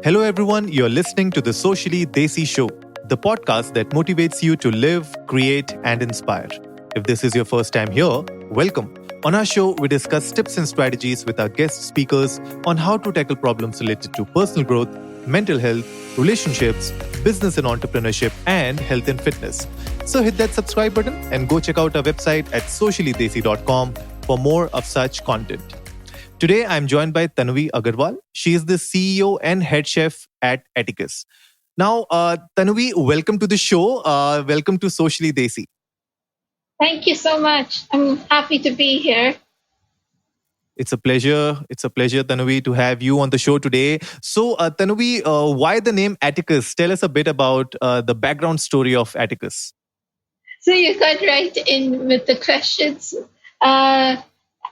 Hello, everyone. You're listening to the Socially Desi Show, the podcast that motivates you to live, create, and inspire. If this is your first time here, welcome. On our show, we discuss tips and strategies with our guest speakers on how to tackle problems related to personal growth, mental health, relationships, business and entrepreneurship, and health and fitness. So hit that subscribe button and go check out our website at sociallydesi.com for more of such content. Today, I'm joined by Tanuvee Agarwal. She is the CEO and head chef at Atticus. Now, Tanuvee, welcome to the show. Welcome to Socially Desi. Thank you so much. I'm happy to be here. It's a pleasure. It's a pleasure, Tanuvee, to have you on the show today. So, Tanuvee, why the name Atticus? Tell us a bit about the background story of Atticus. So you got right in with the questions.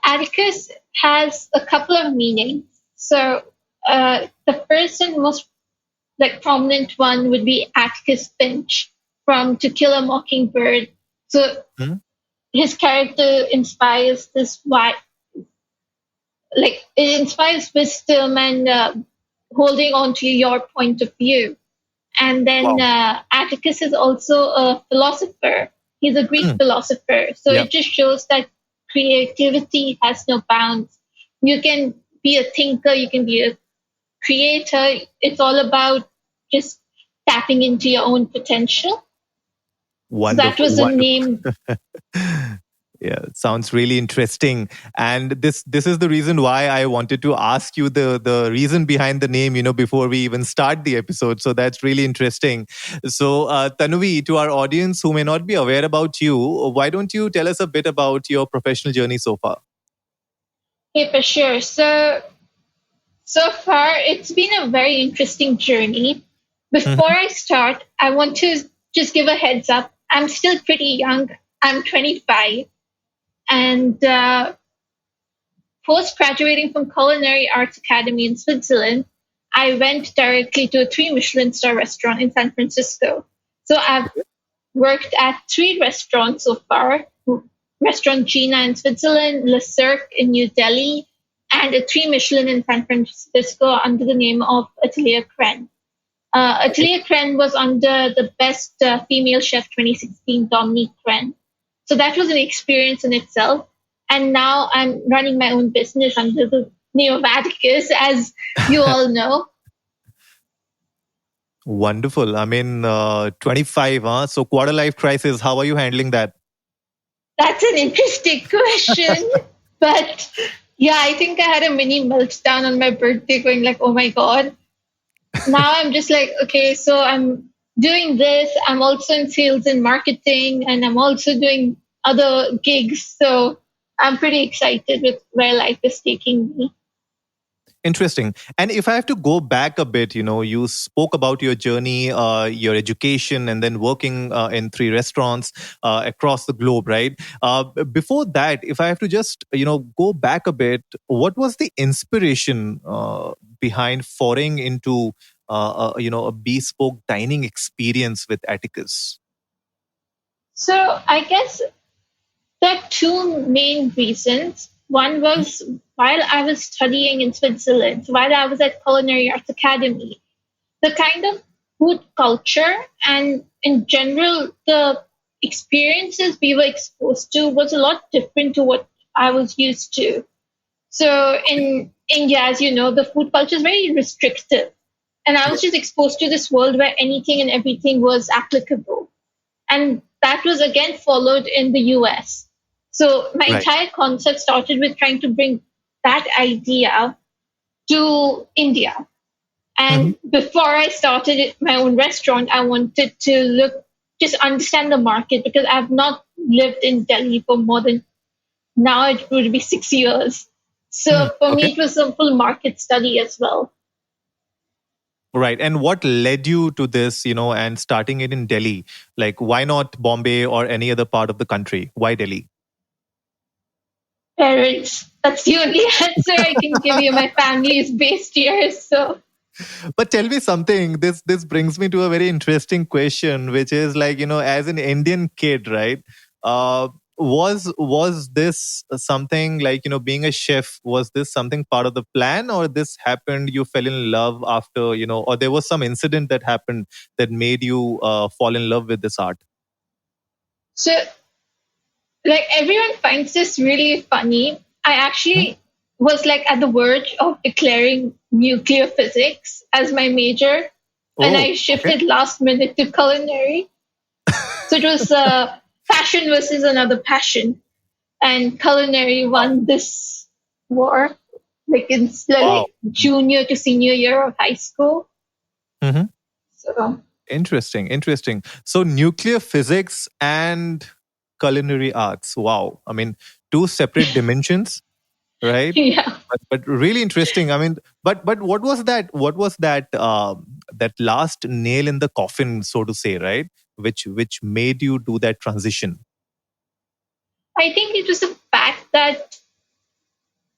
Atticus has a couple of meanings. So the first and most prominent one would be Atticus Finch from To Kill a Mockingbird. So his character inspires it inspires wisdom and holding on to your point of view. And then Atticus is also a philosopher. He's a Greek philosopher. So it just shows that creativity has no bounds. You can be a thinker, you can be a creator. It's all about just tapping into your own potential. Wonderful, so that was the name. Yeah, it sounds really interesting. And this is the reason why I wanted to ask you the reason behind the name, before we even start the episode. So that's really interesting. So Tanuvee, to our audience who may not be aware about you, why don't you tell us a bit about your professional journey so far? Yeah, for sure. So far, it's been a very interesting journey. Before I start, I want to just give a heads up. I'm still pretty young. I'm 25. And post-graduating from Culinary Arts Academy in Switzerland, I went directly to a 3 Michelin star restaurant in San Francisco. So I've worked at 3 restaurants so far. Restaurant Gina in Switzerland, Le Cirque in New Delhi, and a 3 Michelin in San Francisco under the name of Atelier Cren. Atelier Cren was under the Best Female Chef 2016 Dominique Cren. So that was an experience in itself. And now I'm running my own business under the name of Atticus, as you all know. Wonderful. I mean, 25, huh? So quarter life crisis, how are you handling that? That's an interesting question. But yeah, I think I had a mini meltdown on my birthday going like, oh my God. Now I'm just like, okay, so I'm doing this. I'm also in sales and marketing, and I'm also doing other gigs. So I'm pretty excited with where life is taking me. Interesting. And if I have to go back a bit, you spoke about your journey, your education, and then working in 3 restaurants across the globe, right? Before that, if I have to just, go back a bit, what was the inspiration behind foraying into, a bespoke dining experience with Atticus? So I guess there are 2 main reasons. One was while I was studying in Switzerland, while I was at Culinary Arts Academy, the kind of food culture and in general, the experiences we were exposed to was a lot different to what I was used to. So in India, as you know, the food culture is very restrictive. And I was just exposed to this world where anything and everything was applicable. And that was again followed in the US. So my entire concept started with trying to bring that idea to India. And before I started my own restaurant, I wanted to just understand the market because I've not lived in Delhi for more than, now it would be 6 years. So for me, it was a full market study as well. Right. And what led you to this, and starting it in Delhi? Like, why not Bombay or any other part of the country? Why Delhi? Parents. That's the only answer I can give you. My family is based here, so. But tell me something. This brings me to a very interesting question, which is like, as an Indian kid, right? was this something like, being a chef, was this something part of the plan, or this happened, you fell in love after, or there was some incident that happened that made you fall in love with this art? So, like, everyone finds this really funny. I Hmm? actually was like at the verge of declaring nuclear physics as my major, and Oh, I okay. shifted last minute to culinary. So it was passion versus another passion, and culinary Wow. won this war, like in Wow. like junior to senior year of high school. Hmm. So Interesting, interesting. So nuclear physics and culinary arts. Wow. I mean, two separate dimensions, right? yeah, But really interesting. I mean, but what was that? What was that? That last nail in the coffin, so to say, right? Which made you do that transition? I think it was the fact that,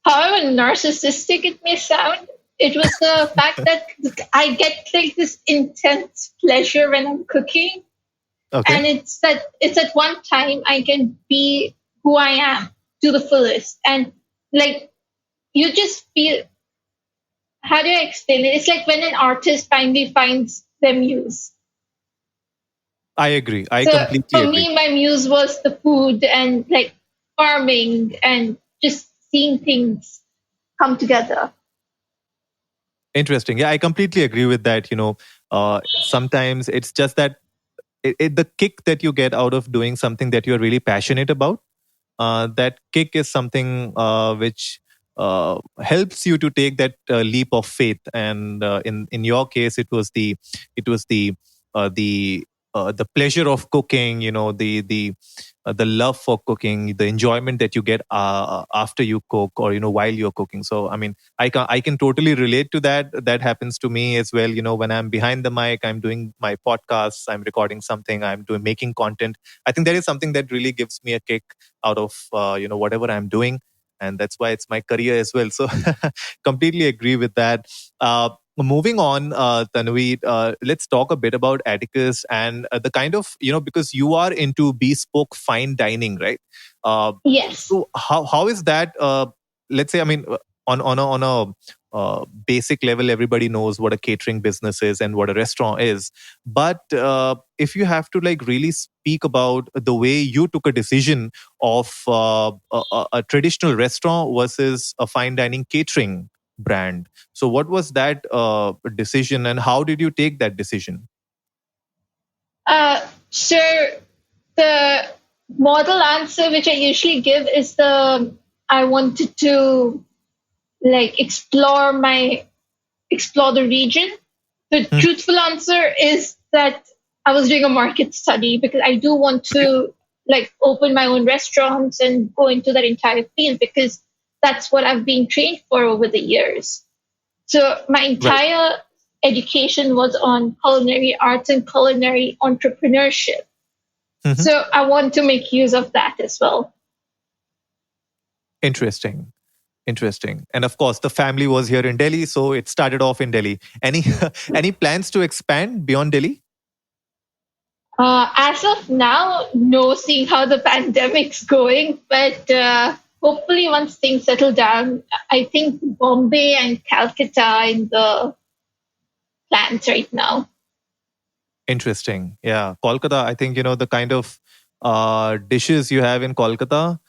however narcissistic it may sound, it was the fact that I get like this intense pleasure when I'm cooking, Okay, and it's at one time I can be who I am to the fullest, and like you just feel, how do I explain it? It's like when an artist finally finds their muse. I agree. I So completely for agree. me, my muse was the food and like farming and just seeing things come together. Interesting. Yeah, I completely agree with that. Sometimes it's just that the kick that you get out of doing something that you're really passionate about, that kick is something which helps you to take that leap of faith. And in your case, it was the pleasure of cooking. The love for cooking, the enjoyment that you get after you cook, or while you're cooking. So I mean, I can totally relate to that. That happens to me as well. When I'm behind the mic, I'm doing my podcasts, I'm recording something, I'm doing making content. I think that is something that really gives me a kick out of whatever I'm doing, and that's why it's my career as well. So completely agree with that. Moving on, Tanuvee, let's talk a bit about Atticus and the kind of, because you are into bespoke fine dining, right? Uh, Yes. so how is that? Let's say, I mean, on a basic level, everybody knows what a catering business is and what a restaurant is. But if you have to like really speak about the way you took a decision of a traditional restaurant versus a fine dining catering brand, so what was that decision, and how did you take that decision? So the model answer which I usually give is the, I wanted to like explore the region. The Hmm. truthful answer is that I was doing a market study because I do want Okay. to like open my own restaurants and go into that entire field because that's what I've been trained for over the years. So my Right. entire education was on culinary arts and culinary entrepreneurship. Mhm. So I want to make use of that as well. Interesting. Interesting. And of course, the family was here in Delhi, so it started off in Delhi. Any any plans to expand beyond Delhi? As of now, no, seeing how the pandemic's going, but hopefully once things settle down, I think Bombay and Calcutta are in the plans right now. Interesting. Yeah, Kolkata. I think the kind of dishes you have in Kolkata.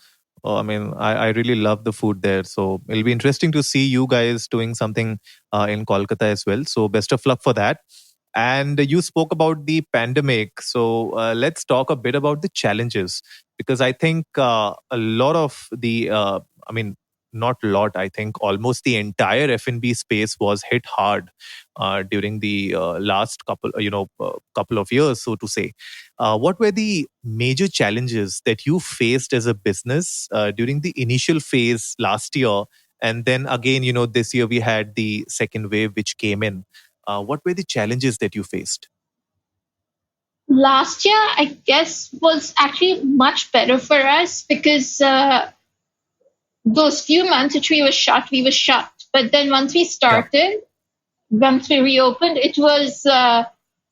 Oh, I mean, I really love the food there. So it'll be interesting to see you guys doing something in Kolkata as well. So best of luck for that. And you spoke about the pandemic. So let's talk a bit about the challenges, because I think a lot of I mean, not a lot, I think almost the entire F&B space was hit hard during the last couple of years, so to say. What were the major challenges that you faced as a business during the initial phase last year? And then again, this year we had the second wave which came in. What were the challenges that you faced? Last year, I guess, was actually much better for us because those few months which we were shut. But then Yeah. once we reopened, it was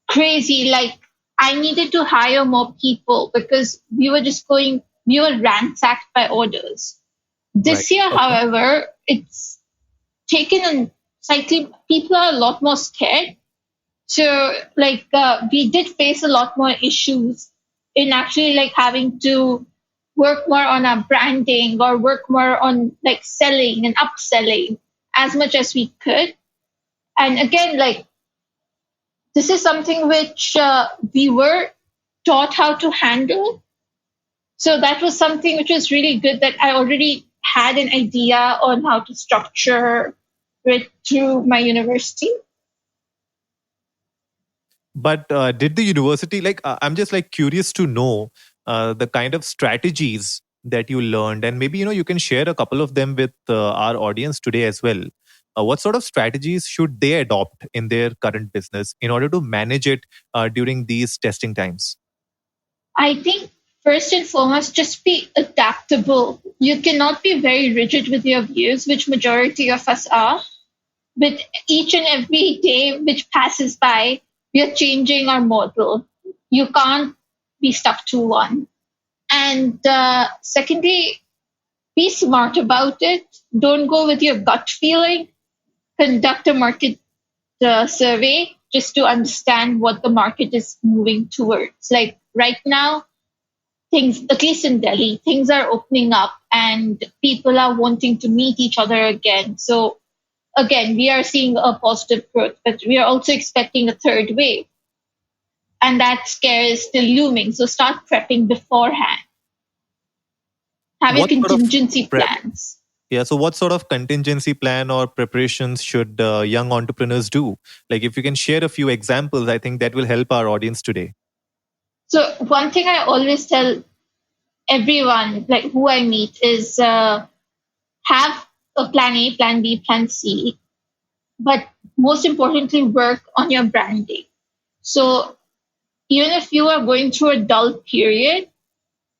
crazy. Like I needed to hire more people because we were just going we were ransacked by orders. Right. This year, Okay. however, it's taken a slightly, people are a lot more scared. So, we did face a lot more issues in actually like having to work more on our branding or work more on like selling and upselling as much as we could. And again, like this is something which we were taught how to handle. So that was something which was really good that I already had an idea on how to structure it through my university. But did the university like? I'm just like curious to know the kind of strategies that you learned, and maybe you can share a couple of them with our audience today as well. What sort of strategies should they adopt in their current business in order to manage it during these testing times? I think first and foremost, just be adaptable. You cannot be very rigid with your views, which majority of us are. With each and every day which passes by, we are changing our model. You can't be stuck to one. And secondly, be smart about it. Don't go with your gut feeling. Conduct a market survey just to understand what the market is moving towards. Like right now, things, at least in Delhi, things are opening up and people are wanting to meet each other again. So again, we are seeing a positive growth, but we are also expecting a third wave. And that scare is still looming. So start prepping beforehand. Have your What sort of contingency prep? plans. Yeah. So, what sort of contingency plan or preparations should young entrepreneurs do? Like, if you can share a few examples, I think that will help our audience today. So one thing I always tell everyone, like who I meet, is have a plan A, plan B, plan C, but most importantly, work on your branding. So even if you are going through a dull period,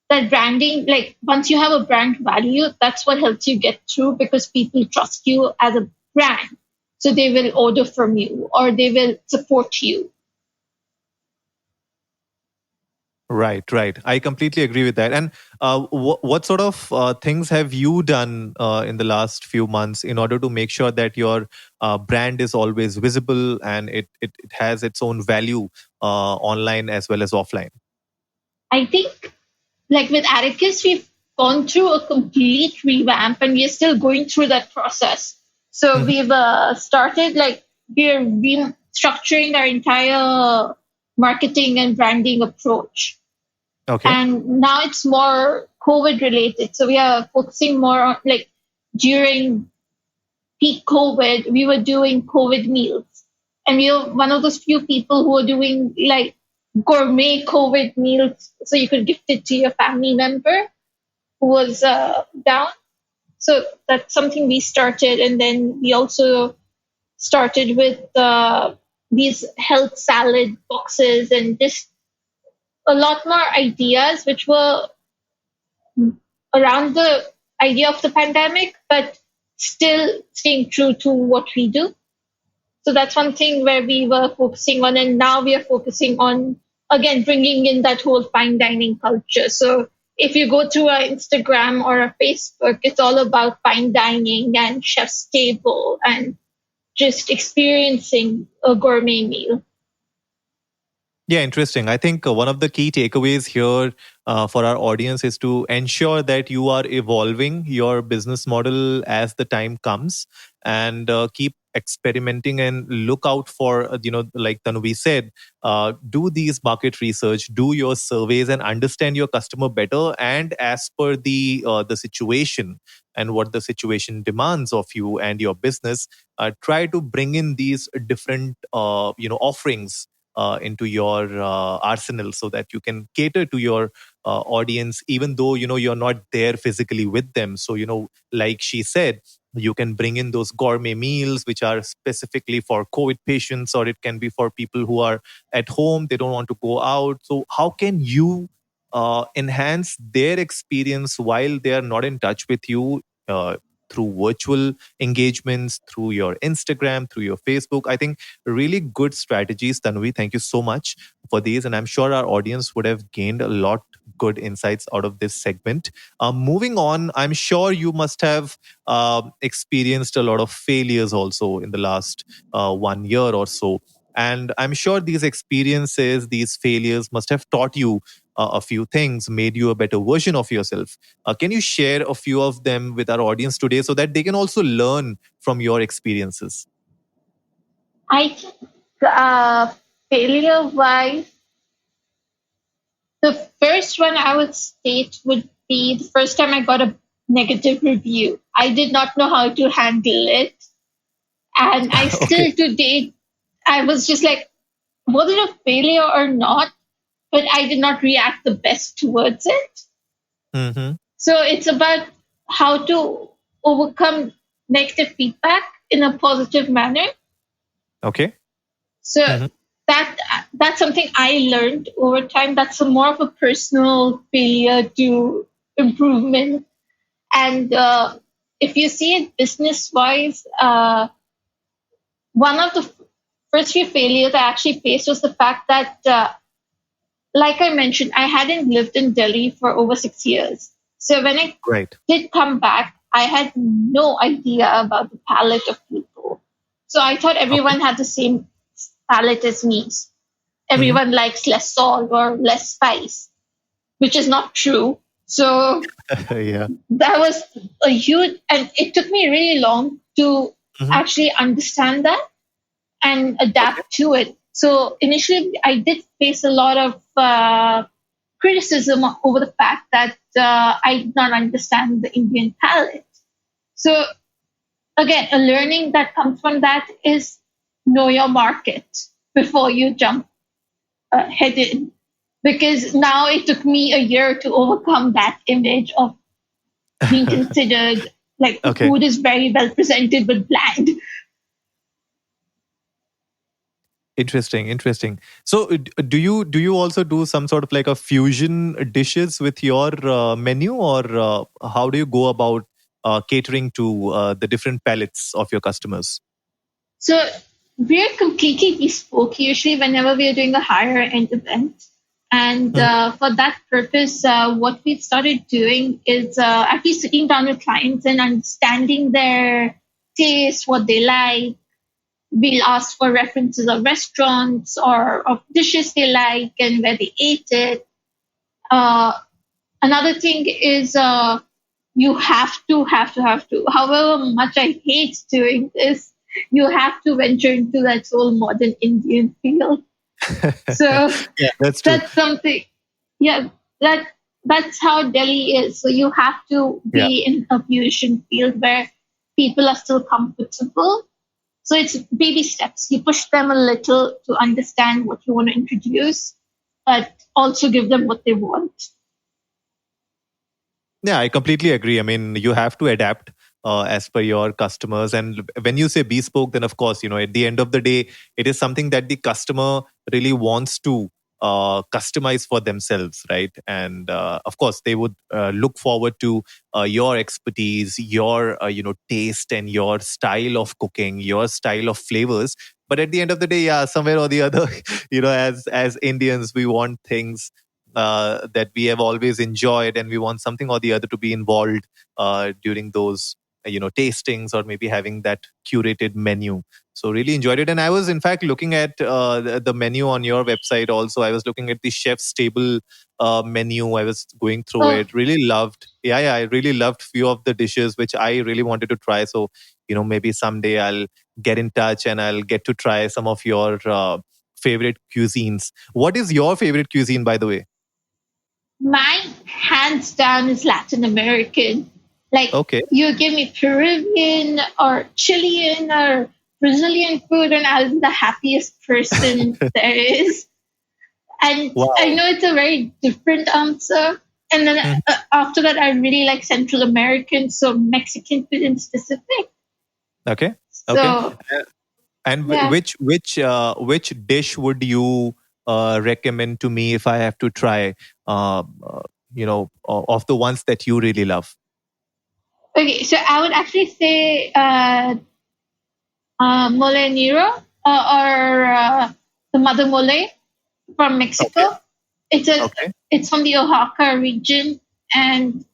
that branding, like once you have a brand value, that's what helps you get through because people trust you as a brand. So they will order from you or they will support you. Right, right. I completely agree with that. And what sort of things have you done in the last few months in order to make sure that your brand is always visible and it has its own value online as well as offline? I think, like with Atticus, we've gone through a complete revamp and we are still going through that process. So Mhm. we've started, like, we're restructuring our entire marketing and branding approach. Okay. And now it's more COVID related. So we are focusing more on, like, during peak COVID, we were doing COVID meals. And we were one of those few people who were doing like gourmet COVID meals so you could gift it to your family member who was down. So that's something we started. And then we also started with these health salad boxes and just a lot more ideas, which were around the idea of the pandemic, but still staying true to what we do. So that's one thing where we were focusing on, and now we are focusing on again bringing in that whole fine dining culture. So if you go through our Instagram or our Facebook, it's all about fine dining and chef's table and just experiencing a gourmet meal. Yeah, interesting. I think one of the key takeaways here for our audience is to ensure that you are evolving your business model as the time comes and keep experimenting and look out for, like Tanuvee said, do these market research, do your surveys and understand your customer better. And as per the situation and what the situation demands of you and your business, try to bring in these different, offerings into your arsenal so that you can cater to your audience even though you're not there physically with them. So like she said, you can bring in those gourmet meals which are specifically for COVID patients, or it can be for people who are at home, they don't want to go out. So how can you enhance their experience while they are not in touch with you, through virtual engagements, through your Instagram, through your Facebook? I think really good strategies, Tanvi. Thank you so much for these. And I'm sure our audience would have gained a lot good insights out of this segment. Moving on, I'm sure you must have experienced a lot of failures also in the last 1 year or so. And I'm sure these experiences, these failures must have taught you a few things, made you a better version of yourself. Can you share a few of them with our audience today so that they can also learn from your experiences? I think failure wise, the first one I would state would be the first time I got a negative review. I did not know how to handle it. And I Okay. still today, I was just like, was it a failure or not? But I did not react the best towards it. Mm-hmm. So it's about how to overcome negative feedback in a positive manner. Okay. So Mm-hmm. that's something I learned over time. That's more of a personal failure to improvement. And if you see it business wise, one of the first few failures I actually faced was the fact that, like I mentioned, I hadn't lived in Delhi for over 6 years. So when I Right. did come back, I had no idea about the palate of people. So I thought Okay. everyone had the same palate as me. Mm-hmm. Everyone likes less salt or less spice, which is not true. So Yeah. that was a huge, and it took me really long to Mm-hmm. actually understand that and Okay. adapt to it. So initially, I did face a lot of criticism over the fact that I did not understand the Indian palate. So again, a learning that comes from that is know your market before you jump head in. Because now it took me a year to overcome that image of being considered like the Okay. food is very well presented but bland. Interesting, interesting. So, do you also do some sort of like a fusion dishes with your menu, or how do you go about catering to the different palates of your customers? So we're completely bespoke usually whenever we are doing a higher end event. And Mhm. for that purpose, what we've started doing is actually sitting down with clients and understanding their taste, what they like. We'll ask for references of restaurants or of dishes they like and where they ate it. Uh, Another thing is you have to. However much I hate doing this, you have to venture into that whole modern Indian field. So Yeah, that's true. that's something. Yeah, that's how Delhi is. So you have to Yeah. be in a fusion field where people are still comfortable. So it's baby steps. You push them a little to understand what you want to introduce, but also give them what they want. Yeah, I completely agree. I mean, you have to adapt as per your customers. And when you say bespoke, then of course, at the end of the day, it is something that the customer really wants to customize for themselves, right? And of course, they would look forward to your expertise, your taste, and your style of cooking, your style of flavors. But at the end of the day, yeah, somewhere or the other, as Indians, we want things that we have always enjoyed, and we want something or the other to be involved during those tastings, or maybe having that curated menu. So really enjoyed it. And I was in fact looking at the menu on your website also. I was looking at the chef's table menu. I was going through So it, really loved. Yeah, I really loved few of the dishes which I really wanted to try. So maybe someday I'll get in touch and I'll get to try some of your favorite cuisines. What is your favorite cuisine, by the way? mine, hands down, is Latin American. Like, Okay. you give me Peruvian or Chilean or Brazilian food, and I'll be the happiest person there is. And I Wow. know it's a very different answer. And then Mhm. after that, I really like Central American, so Mexican food in specific. Okay. Okay. So, Uh, And yeah. which dish would you recommend to me if I have to try? Of the ones that you really love. Okay, so I would actually say mole nero or the mother mole from Okay. Mexico. Okay. It's from the Oaxaca region, and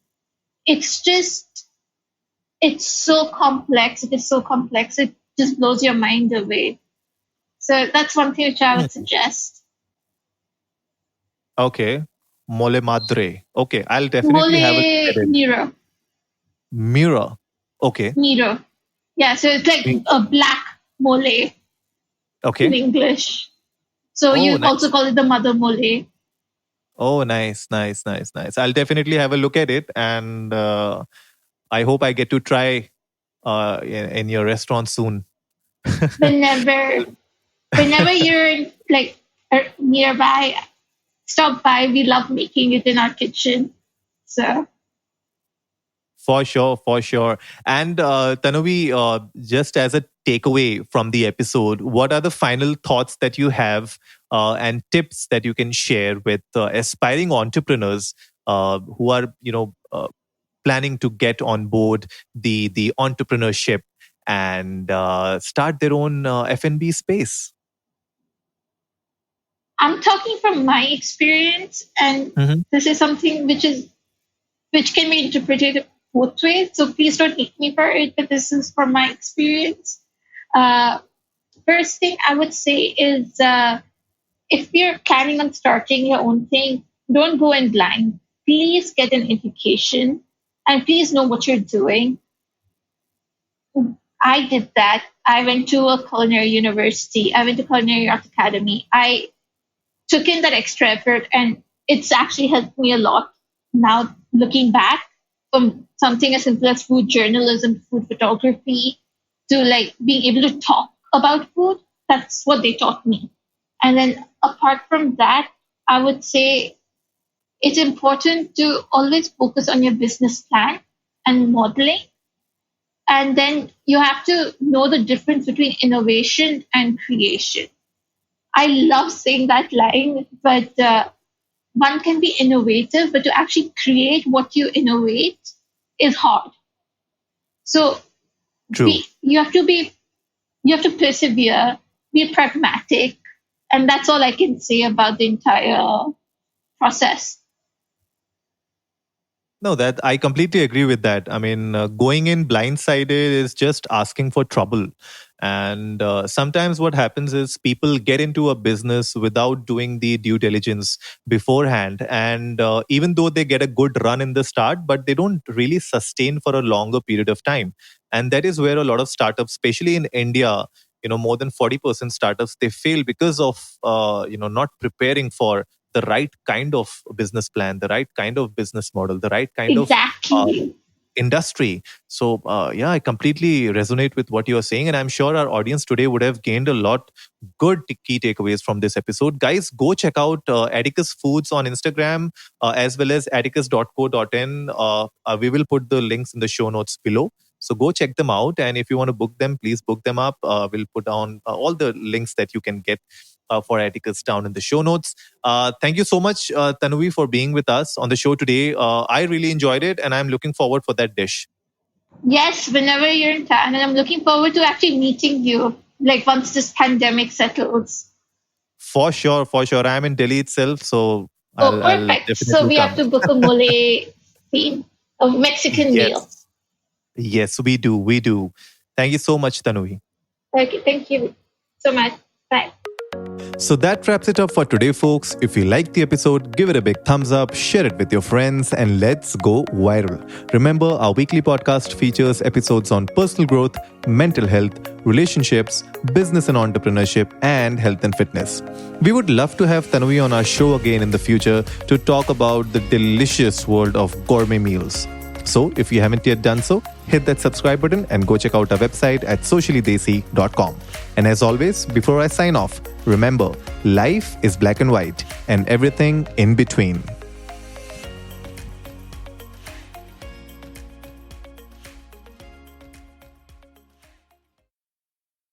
it's just it's so complex. It is so complex. It just blows your mind away. So that's one thing which I would Hmm. suggest. Okay. Mole madre. Okay, I'll definitely have a look Mole at it. Nero. Mira. Okay. Nero. Yeah, so it's like Mi- a black mole in Okay. English. So Oh, you also nice. call it the mother mole. Oh, nice, nice, nice, nice. I'll definitely have a look at it, and I hope I get to try in your restaurant soon. Whenever whenever you're like nearby, stop by. We love making it in our kitchen. So For sure, for sure. And Tanuvee, just as a takeaway from the episode, what are the final thoughts that you have and tips that you can share with aspiring entrepreneurs who are, planning to get on board the entrepreneurship and start their own F&B space? I'm talking from my experience, and Hmm. this is something which can be interpreted both ways. So please don't hate me for it, but this is from my experience. Uh, First thing I would say is if you're planning on starting your own thing, don't go in blind. Please get an education and please know what you're doing. I did that. I went to a culinary university. I went to Culinary Arts Academy. I took in that extra effort, and it's actually helped me a lot now looking back, from something as simple as food journalism, food photography, to like being able to talk about food. That's what they taught me. And then apart from that, I would say it's important to always focus on your business plan and modeling. And then you have to know the difference between innovation and creation. I love saying that line, but one can be innovative, but to actually create what you innovate is hard. So True. you have to persevere, be pragmatic, and that's all I can say about the entire process. No, that I completely agree with that. I mean, going in blindsided is just asking for trouble. And sometimes what happens is people get into a business without doing the due diligence beforehand. And even though they get a good run in the start, but they don't really sustain for a longer period of time. And that is where a lot of startups, especially in India, more than 40% startups, they fail because of, not preparing for the right kind of business plan, the right kind of business model, the right kind of uh, Exactly. industry. So, yeah, I completely resonate with what you're saying. And I'm sure our audience today would have gained a lot good key takeaways from this episode. Guys, go check out Atticus Foods on Instagram as well as atticus.co.in. We will put the links in the show notes below. So go check them out. And if you want to book them, please book them up. We'll put down all the links that you can get for Atticus down in the show notes. Thank you so much, Tanuvee, for being with us on the show today. I really enjoyed it, and I'm looking forward for that dish. Yes, whenever you're in town, and I'm looking forward to actually meeting you, like once this pandemic settles. For sure, for sure. I'm in Delhi itself, so Oh, I'll perfect. So definitely we have come. to book a mole theme, a Mexican meal. Yes, yes, we do, we do. Thank you so much, Tanuvee. Okay, thank you so much. Bye. So that wraps it up for today, folks. If you liked the episode, give it a big thumbs up, share it with your friends, and let's go viral. Remember, our weekly podcast features episodes on personal growth, mental health, relationships, business and entrepreneurship, and health and fitness. We would love to have Tanuvee on our show again in the future to talk about the delicious world of gourmet meals. So, if you haven't yet done so, hit that subscribe button and go check out our website at sociallydesi.com. And as always, before I sign off, remember, life is black and white and everything in between.